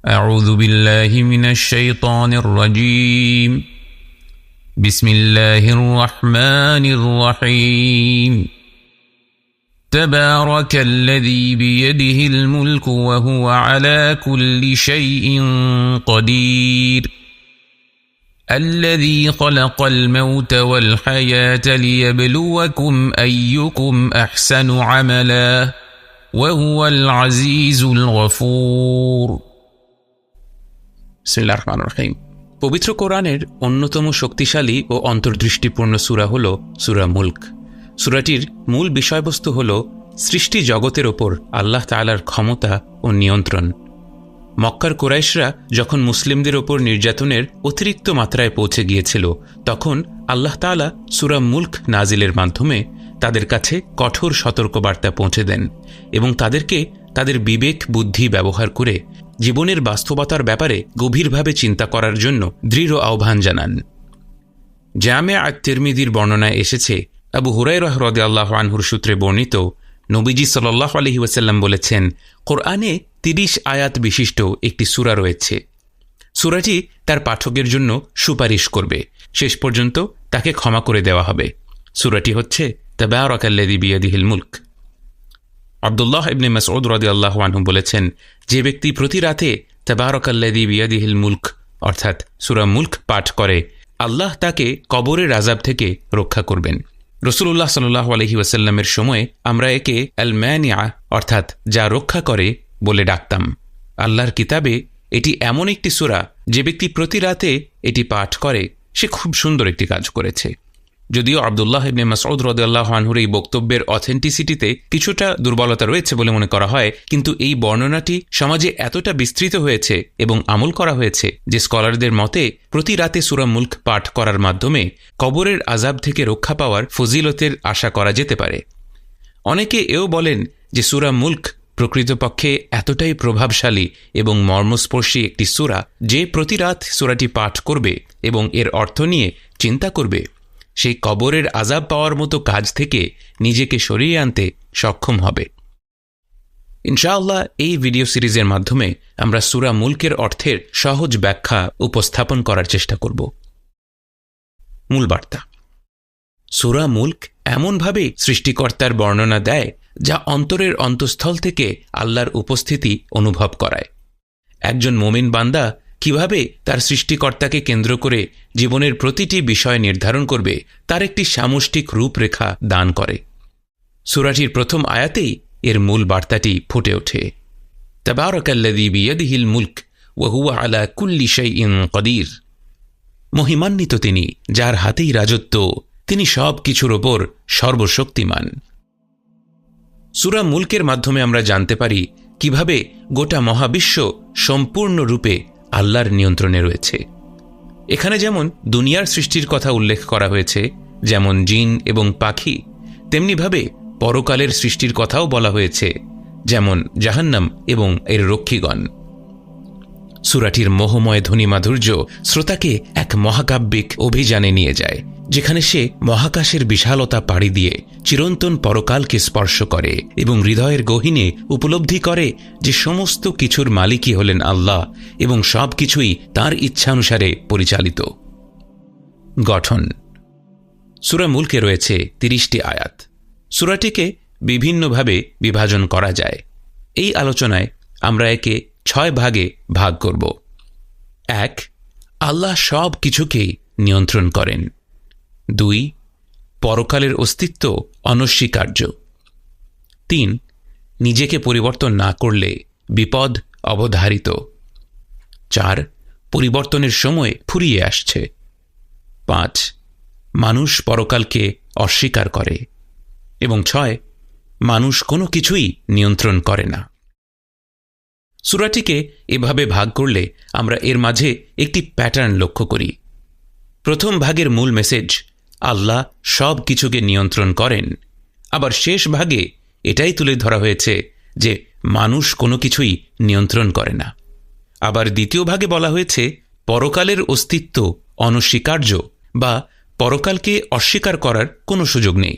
أعوذ بالله من الشيطان الرجيم بسم الله الرحمن الرحيم تبارك الذي بيده الملك وهو على كل شيء قدير الذي خلق الموت والحياة ليبلوكم أيكم أحسن عملا وهو العزيز الغفور বিসমিল্লাহির রহমানির রহিম। পবিত্র কোরআনের অন্যতম শক্তিশালী ও অন্তর্দৃষ্টিপূর্ণ সূরা হল সূরা মুলক। সূরাটির মূল বিষয়বস্তু হল সৃষ্টি জগতের ওপর আল্লাহ তাআলার ক্ষমতা ও নিয়ন্ত্রণ। মক্কার কুরাইশরা যখন মুসলিমদের ওপর নির্যাতনের অতিরিক্ত মাত্রায় পৌঁছে গিয়েছিল, তখন আল্লাহ তাআলা সূরা মুলক নাজিলের মাধ্যমে তাদের কাছে কঠোর সতর্কবার্তা পৌঁছে দেন এবং তাদেরকে তাদের বিবেক বুদ্ধি ব্যবহার করে জীবনের বাস্তবতার ব্যাপারে গভীরভাবে চিন্তা করার জন্য দৃঢ় আহ্বান জানান। জামে আত-তিরমিযির বর্ণনায় এসেছে, আবু হুরায়রা রাদিয়াল্লাহু আনহুর সূত্রে বর্ণিত, নবীজি সাল্লাল্লাহু আলাইহি ওয়াসাল্লাম বলেছেন, কোরআনে ৩০ আয়াত বিশিষ্ট একটি সূরা রয়েছে। সূরাটি তার পাঠকের জন্য সুপারিশ করবে, শেষ পর্যন্ত তাকে ক্ষমা করে দেওয়া হবে। সূরাটি হচ্ছে তাবারাকাল্লাযী বিয়াদিহিল মুলক। আব্দুল্লাহ ইবনে মাসউদ রাদিয়াল্লাহু আনহু বলেছেন, যে ব্যক্তি প্রতি রাতে তাবারাকাল্লাযী বিয়াদিহিল মুলক অর্থাৎ সূরা মুলক পাঠ করে, আল্লাহ তাকে কবরের আযাব থেকে রক্ষা করবেন। রাসূলুল্লাহ সাল্লাল্লাহু আলাইহি ওয়াসাল্লামের সময় আমরা একে আল মানিআ অর্থাৎ যা রক্ষা করে বলে ডাকতাম। আল্লাহর কিতাবে এটি এমন একটি সূরা, যে ব্যক্তি প্রতি রাতে এটি পাঠ করে সে খুব সুন্দর একটি কাজ করেছে। যদিও আব্দুল্লাহ ইবনে মাসউদ রাদিয়াল্লাহু আনহুর এই বক্তব্যের অথেন্টিসিটিতে কিছুটা দুর্বলতা রয়েছে বলে মনে করা হয়, কিন্তু এই বর্ণনাটি সমাজে এতটা বিস্তৃত হয়েছে এবং আমল করা হয়েছে যে স্কলারদের মতে প্রতি রাতে সূরা মুলক পাঠ করার মাধ্যমে কবরের আযাব থেকে রক্ষা পাওয়ার ফজিলতের আশা করা যেতে পারে। অনেকে এও বলেন যে সূরা মুলক প্রকৃতপক্ষে এতটাই প্রভাবশালী এবং মর্মস্পর্শী একটি সূরা যে প্রতি রাত সূরাটি পাঠ করবে এবং এর অর্থ নিয়ে চিন্তা করবে, সেই কবরের আযাব পাওয়ার মতো কাজ থেকে নিজেকে সরিয়ে আনতে সক্ষম হবে। ইনশাআল্লাহ এই ভিডিও সিরিজের মাধ্যমে আমরা সূরা মুলকের অর্থের সহজ ব্যাখ্যা উপস্থাপন করার চেষ্টা করব। মূল বার্তা: সূরা মুলক এমনভাবে সৃষ্টিকর্তার বর্ণনা দেয় যা অন্তরের অন্তঃস্থল থেকে আল্লাহর উপস্থিতি অনুভব করায়। একজন মুমিন বান্দা কিভাবে তার সৃষ্টিকর্তাকে কেন্দ্র করে জীবনের প্রতিটি বিষয় নির্ধারণ করবে তার একটি সামষ্টিক রূপরেখা দান করে। সূরাটির প্রথম আয়াতেই এর মূল বার্তাটি ফুটে ওঠে। তাবারাকাল্লাযী বিয়াদিহিল মুলক ওয়া হুয়া আলা কুল্লি শাইইন কদির। মহিমান্বিত তিনি, যার হাতেই রাজত্ব, তিনি সব কিছুর ওপর সর্বশক্তিমান। সূরা মুলকের মাধ্যমে আমরা জানতে পারি কিভাবে গোটা মহাবিশ্ব সম্পূর্ণরূপে আল্লাহর নিয়ন্ত্রণে রয়েছে। এখানে যেমন দুনিয়ার সৃষ্টির কথা উল্লেখ করা হয়েছে, যেমন জিন এবং পাখি, তেমনিভাবে পরকালের সৃষ্টির কথাও বলা হয়েছে, যেমন জাহান্নাম এবং এর রক্ষীগণ। সূরাটির মোহময় ধ্বনিমাধুর্য শ্রোতাকে এক মহাকাব্যিক অভিযানে নিয়ে যায়, যেখানে সে মহাকাশের বিশালতা পাড়ি দিয়ে চিরন্তন পরকালকে স্পর্শ করে এবং হৃদয়ের গহীনে উপলব্ধি করে যে সমস্ত কিছুর মালিকই হলেন আল্লাহ এবং সব কিছুই তাঁর ইচ্ছানুসারে পরিচালিত। গঠন: সূরা মুলকে রয়েছে ৩০টি আয়াত। সূরাটিকে বিভিন্নভাবে বিভাজন করা যায়। এই আলোচনায় আমরা একে ৬ ভাগে ভাগ করব। ১. আল্লাহ সব কিছুকেই নিয়ন্ত্রণ করেন। ২. পরকালের অস্তিত্ব অনস্বীকার্য। ৩. নিজেকে পরিবর্তন না করলে বিপদ অবধারিত। ৪. পরিবর্তনের সময় ফুরিয়ে আসছে। ৫. মানুষ পরকালকে অস্বীকার করে। এবং ৬. মানুষ কোনো কিছুই নিয়ন্ত্রণ করে না। সূরাটিকে এভাবে ভাগ করলে আমরা এর মাঝে একটি প্যাটার্ন লক্ষ্য করি। প্রথম ভাগের মূল মেসেজ, আল্লাহ সব কিছুকে নিয়ন্ত্রণ করেন। আবার শেষ ভাগে এটাই তুলে ধরা হয়েছে যে মানুষ কোনো কিছুই নিয়ন্ত্রণ করে না। আবার দ্বিতীয় ভাগে বলা হয়েছে পরকালের অস্তিত্ব অনস্বীকার্য বা পরকালকে অস্বীকার করার কোনো সুযোগ নেই।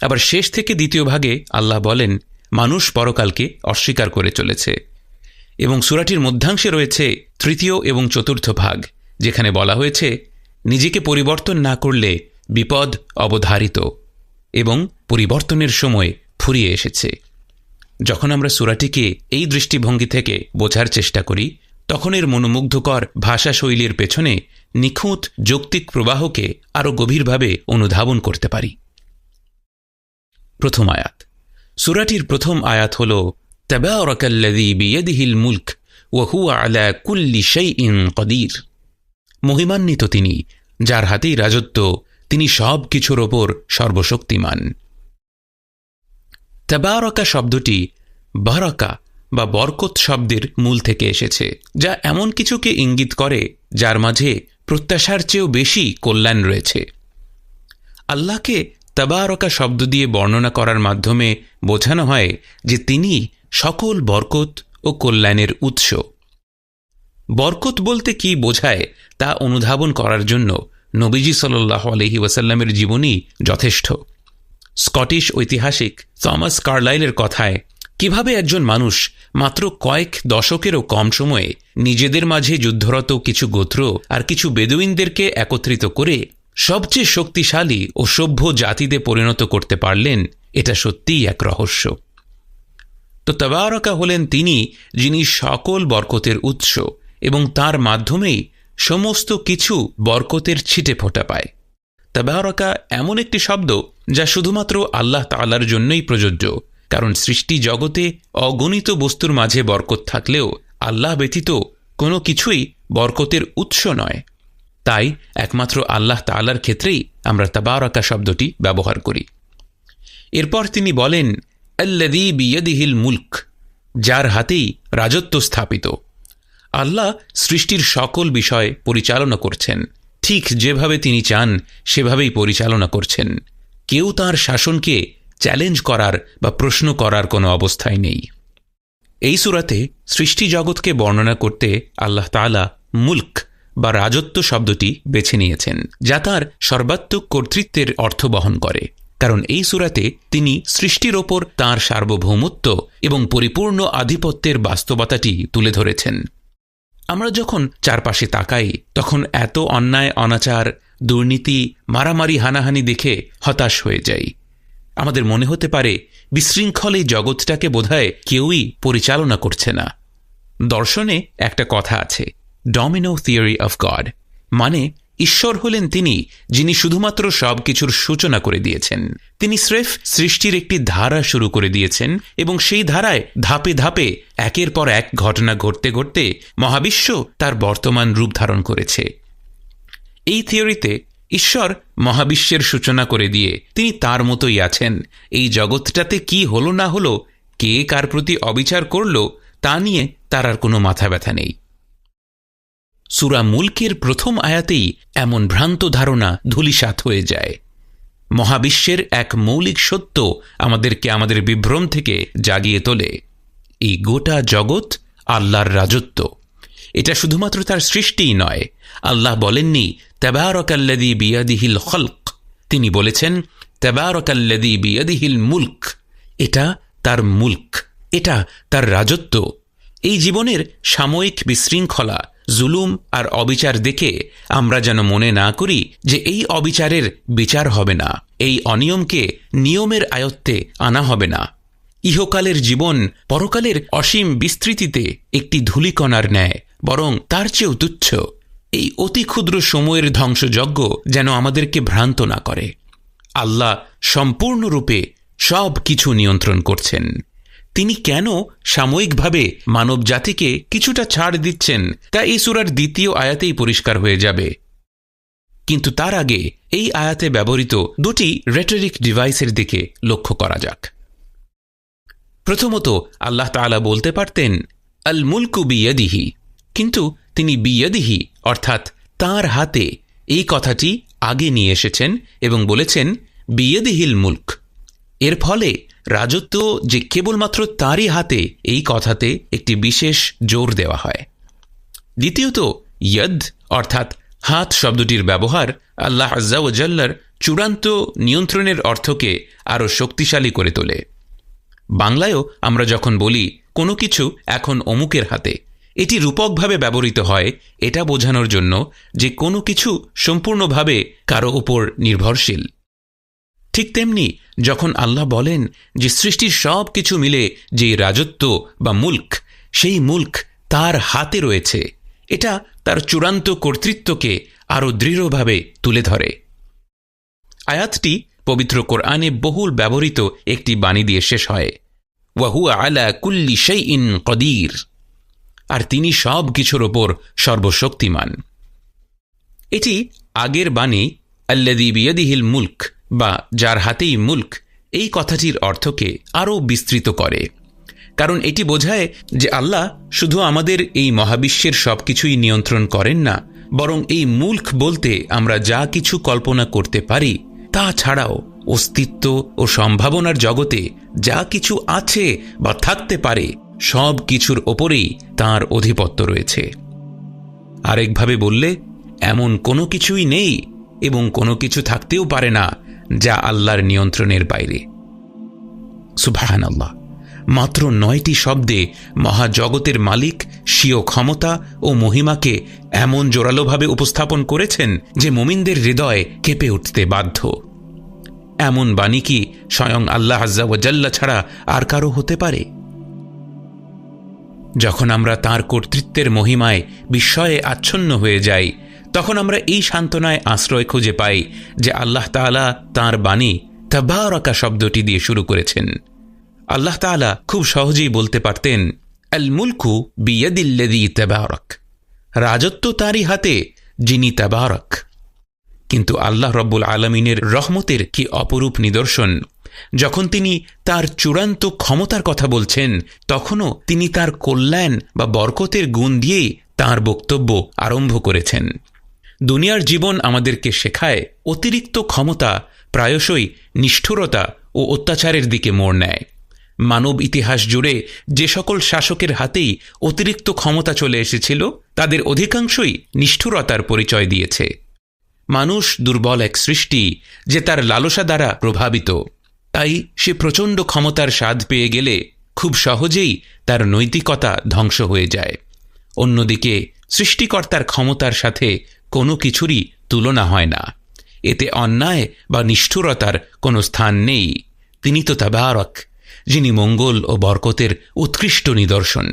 আবার শেষ থেকে দ্বিতীয় ভাগে আল্লাহ বলেন মানুষ পরকালকে অস্বীকার করে চলেছে। এবং সূরাটির মধ্যাংশে রয়েছে তৃতীয় এবং চতুর্থ ভাগ, যেখানে বলা হয়েছে নিজেকে পরিবর্তন না করলে বিপদ অবধারিত এবং পরিবর্তনের সময় ফুরিয়ে এসেছে। যখন আমরা সূরাটিকে এই দৃষ্টিভঙ্গি থেকে বোঝার চেষ্টা করি, তখন এর মনোমুগ্ধকর ভাষাশৈলীর পেছনে নিখুঁত যৌক্তিক প্রবাহকে আরও গভীরভাবে অনুধাবন করতে পারি। প্রথম আয়াত। সূরাটির প্রথম আয়াত হল তাবারাকাল্লাযী বিয়াদিহিল মুলক ওয়া হুয়া আলা কুল্লি শাইইন কদির। মহিমান্বিত তিনি, যার হাতেই রাজত্ব, তিনি সব কিছুর ওপর সর্বশক্তিমান। তাবারাকা শব্দটি বারাকা বা বরকত শব্দের মূল থেকে এসেছে, যা এমন কিছুকে ইঙ্গিত করে যার মাঝে প্রত্যাশার চেয়েও বেশি কল্যাণ রয়েছে। আল্লাহকে তাবারাকা শব্দ দিয়ে বর্ণনা করার মাধ্যমে বোঝানো হয় যে তিনি সকল বরকত ও কল্যাণের উৎস। বরকত বলতে কি বোঝায় তা অনুধাবন করার জন্য নবীজি সাল্লাল্লাহু আলাইহি ওয়াসাল্লামের জীবনী যথেষ্ট। স্কটিশ ঐতিহাসিক থমাস কার্লাইলের কথায়, কিভাবে একজন মানুষ মাত্র কয়েক দশকেরও কম সময়ে নিজেদের মাঝে যুদ্ধরত কিছু গোত্র আর কিছু বেদুইনদেরকে একত্রিত করে সবচেয়ে শক্তিশালী ও সভ্য জাতিতে পরিণত করতে পারলেন, এটা সত্যিই এক রহস্য। তো তাবারাকা হলেন তিনি, যিনি সকল বরকতের উৎস এবং তার মাধ্যমেই সমস্ত কিছু বরকতের ছিটে ফোঁটা পায়। তাবারাকা এমন একটি শব্দ যা শুধুমাত্র আল্লাহ তাআলার জন্যই প্রযোজ্য, কারণ সৃষ্টি জগতে অগণিত বস্তুর মাঝে বরকত থাকলেও আল্লাহ ব্যতীত কোনো কিছুই বরকতের উৎস নয়। তাই একমাত্র আল্লাহ তাআলার ক্ষেত্রেই আমরা তাবারাকা শব্দটি ব্যবহার করি। এরপর তিনি বলেন আল্লাযী বিয়াদিহিল মুলক, যার হাতেই রাজত্ব স্থাপিত। আল্লাহ সৃষ্টির সকল বিষয় পরিচালনা করছেন, ঠিক যেভাবে তিনি চান সেভাবেই পরিচালনা করছেন। কেউ তাঁর শাসনকে চ্যালেঞ্জ করার বা প্রশ্ন করার কোনো অবস্থায় নেই। এই সূরাতে সৃষ্টি জগৎকে বর্ণনা করতে আল্লাহ তাআলা মুলক বা রাজত্ব শব্দটি বেছে নিয়েছেন, যা তাঁর সর্বাত্মক কর্তৃত্বের অর্থ বহন করে, কারণ এই সূরাতে তিনি সৃষ্টির ওপর তাঁর সার্বভৌমত্ব এবং পরিপূর্ণ আধিপত্যের বাস্তবতাটি তুলে ধরেছেন। আমরা যখন চারপাশে তাকাই, তখন এত অন্যায়, অনাচার, দুর্নীতি, মারামারি, হানাহানি দেখে হতাশ হয়ে যাই। আমাদের মনে হতে পারে বিশৃঙ্খল এই জগৎটাকে বোধহয় কেউই পরিচালনা করছে না। দর্শনে একটা কথা আছে, ডমিনো থিওরি অফ গড, মানে ঈশ্বর হলেন তিনি, যিনি শুধুমাত্র সব কিছুর সূচনা করে দিয়েছেন। তিনি স্রেফ সৃষ্টির একটি ধারা শুরু করে দিয়েছেন এবং সেই ধারায় ধাপে ধাপে একের পর এক ঘটনা ঘটতে ঘটতে মহাবিশ্ব তার বর্তমান রূপ ধারণ করেছে। এই থিওরিতে ঈশ্বর মহাবিশ্বের সূচনা করে দিয়ে তিনি তার মতোই আছেন। এই জগৎটাতে কি হলো না হলো, কে কার প্রতি অবিচার করল, তা নিয়ে তার আর কোনো মাথা ব্যথা নেই। সূরা মুলকের প্রথম আয়াতেই এমন ভ্রান্ত ধারণা ধূলিসাৎ হয়ে যায়। মহাবিশ্বের এক মৌলিক সত্য আমাদেরকে আমাদের বিভ্রম থেকে জাগিয়ে তোলে। এই গোটা জগৎ আল্লাহর রাজত্ব। এটা শুধুমাত্র তার সৃষ্টিই নয়। আল্লাহ বলেননি তাবারাকাল্লাযী বিয়াদিহিল খলক, তিনি বলেছেন তাবারাকাল্লাযী বিয়াদিহিল মুলক। এটা তার মুলক, এটা তার রাজত্ব। এই জীবনের সাময়িক বিশৃঙ্খলা, জুলুম আর অবিচার দেখে আমরা যেন মনে না করি যে এই অবিচারের বিচার হবে না, এই অনিয়মকে নিয়মের আয়ত্তে আনা হবে না। ইহকালের জীবন পরকালের অসীম বিস্তৃতিতে একটি ধূলিকণার ন্যায়, বরং তার চেয়েও তুচ্ছ। এই অতি ক্ষুদ্র সময়ের ধ্বংসযজ্ঞ যেন আমাদেরকে ভ্রান্ত না করে। আল্লাহ সম্পূর্ণরূপে সব কিছু নিয়ন্ত্রণ করছেন। তিনি কেন সাময়িকভাবে মানব জাতিকে কিছুটা ছাড় দিচ্ছেন তা এই সূরার দ্বিতীয় আয়াতেই পরিষ্কার হয়ে যাবে। কিন্তু তার আগে এই আয়াতে ব্যবহৃত দুটি রেটরিক ডিভাইসের দিকে লক্ষ্য করা যাক। প্রথমত, আল্লাহ তাআলা বলতে পারতেন আল মুলকু বিয়াদিহি, কিন্তু তিনি বিয়াদিহি অর্থাৎ তাঁর হাতে এই কথাটি আগে নিয়ে এসেছেন এবং বলেছেন বিয়াদিহিল মুলক। এর ফলে রাজত্ব যে কেবলমাত্র তারই হাতে, এই কথাতে একটি বিশেষ জোর দেওয়া হয়। দ্বিতীয়ত, ইয়াদ অর্থাৎ হাত শব্দটির ব্যবহার আল্লাহ আজ্জা ওয়া জাল্লার চূড়ান্ত নিয়ন্ত্রণের অর্থকে আরও শক্তিশালী করে তোলে। বাংলায়ও আমরা যখন বলি কোনো কিছু এখন অমুকের হাতে। এটি রূপকভাবে ব্যবহৃত হয় এটা বোঝানোর জন্য যে কোনো কিছু সম্পূর্ণভাবে কারো উপর নির্ভরশীল। ঠিক তেমনি যখন আল্লাহ বলেন যে সৃষ্টির সব কিছু মিলে যে রাজত্ব বা মুল্ক, সেই মুল্ক তার হাতে রয়েছে, এটা তার চূড়ান্ত কর্তৃত্বকে আরও দৃঢ়ভাবে তুলে ধরে। আয়াতটি পবিত্র কোরআনে বহুল ব্যবহৃত একটি বাণী দিয়ে শেষ হয়, ওয়াহুয়া আলা কুল্লি শাইইন কদির, আর তিনি সব কিছুর ওপর সর্বশক্তিমান। এটি আগের বাণী আল্লাযী বিয়াদিহিল মুলক বা যার হাতেই মুলক, এই কথাটির অর্থকে আরও বিস্তৃত করে, কারণ এটি বোঝায় যে আল্লাহ শুধু আমাদের এই মহাবিশ্বের সব কিছুই নিয়ন্ত্রণ করেন না, বরং এই মুলক বলতে আমরা যা কিছু কল্পনা করতে পারি তা ছাড়াও অস্তিত্ব ও সম্ভাবনার জগতে যা কিছু আছে বা থাকতে পারে সব কিছুর ওপরেই তাঁর অধিপত্য রয়েছে। আরেকভাবে বললে, এমন কোনো কিছুই নেই এবং কোনো কিছু থাকতেও পারে না যা আল্লাহর নিয়ন্ত্রণের বাইরে। সুবহানাল্লাহ! মাত্র 9টি শব্দে মহাজগতের মালিক স্বীয় ক্ষমতা ও মহিমাকে এমন জোরালোভাবে উপস্থাপন করেছেন যে মুমিনদের হৃদয় কেঁপে উঠতে বাধ্য। এমন বাণী কি স্বয়ং আল্লাহ আযজা ওয়া জাল্লা ছাড়া আর কারো হতে পারে? যখন আমরা তাঁর কর্তৃত্বের মহিমায় বিস্ময়ে আচ্ছন্ন হয়ে যাই, তখন আমরা এই সান্ত্বনায় আশ্রয় খুঁজে পাই যে আল্লাহ তাআলা তাঁর বাণী তাবারাকা শব্দটি দিয়ে শুরু করেছেন। আল্লাহ তাআলা খুব সহজেই বলতে পারতেন, আল মুলকু বিয়াদিল্লাযী তাবারাক, রাজত্ব তাঁরই হাতে যিনি তাবারাক। কিন্তু আল্লাহ রব্বুল আলামিনের রহমতের কি অপরূপ নিদর্শন! যখন তিনি তার চূড়ান্ত ক্ষমতার কথা বলছেন, তখনও তিনি তার কল্যাণ বা বরকতের গুণ দিয়েই তাঁর বক্তব্য আরম্ভ করেছেন। দুনিয়ার জীবন আমাদেরকে শেখায় অতিরিক্ত ক্ষমতা প্রায়শই নিষ্ঠুরতা ও অত্যাচারের দিকে মোড় নেয়। মানব ইতিহাস জুড়ে যে সকল শাসকের হাতেই অতিরিক্ত ক্ষমতা চলে এসেছিল, তাদের অধিকাংশই নিষ্ঠুরতার পরিচয় দিয়েছে। মানুষ দুর্বল এক সৃষ্টি যে তার লালসা দ্বারা প্রভাবিত, তাই সে প্রচণ্ড ক্ষমতার স্বাদ পেয়ে গেলে খুব সহজেই তার নৈতিকতা ধ্বংস হয়ে যায়। অন্যদিকে সৃষ্টিকর্তার ক্ষমতার সাথে কোনো কিছুরই তুলনা হয় না। এতে অন্যায় বা নিষ্ঠুরতার কোনো স্থান নেই। তিনি তো তাবারক, যিনি মঙ্গল ও বরকতের উৎকৃষ্ট নিদর্শন।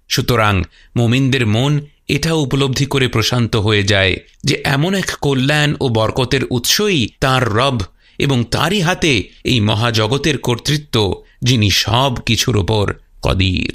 সুতরাং মুমিনদের মন এটা উপলব্ধি করে প্রশান্ত হয়ে যায় যে এমন এক কল্যাণ ও বরকতের উৎসই তাঁর রব এবং তাঁরই হাতে এই মহাজগতের কর্তৃত্ব, যিনি সব কিছুর ওপর কদির।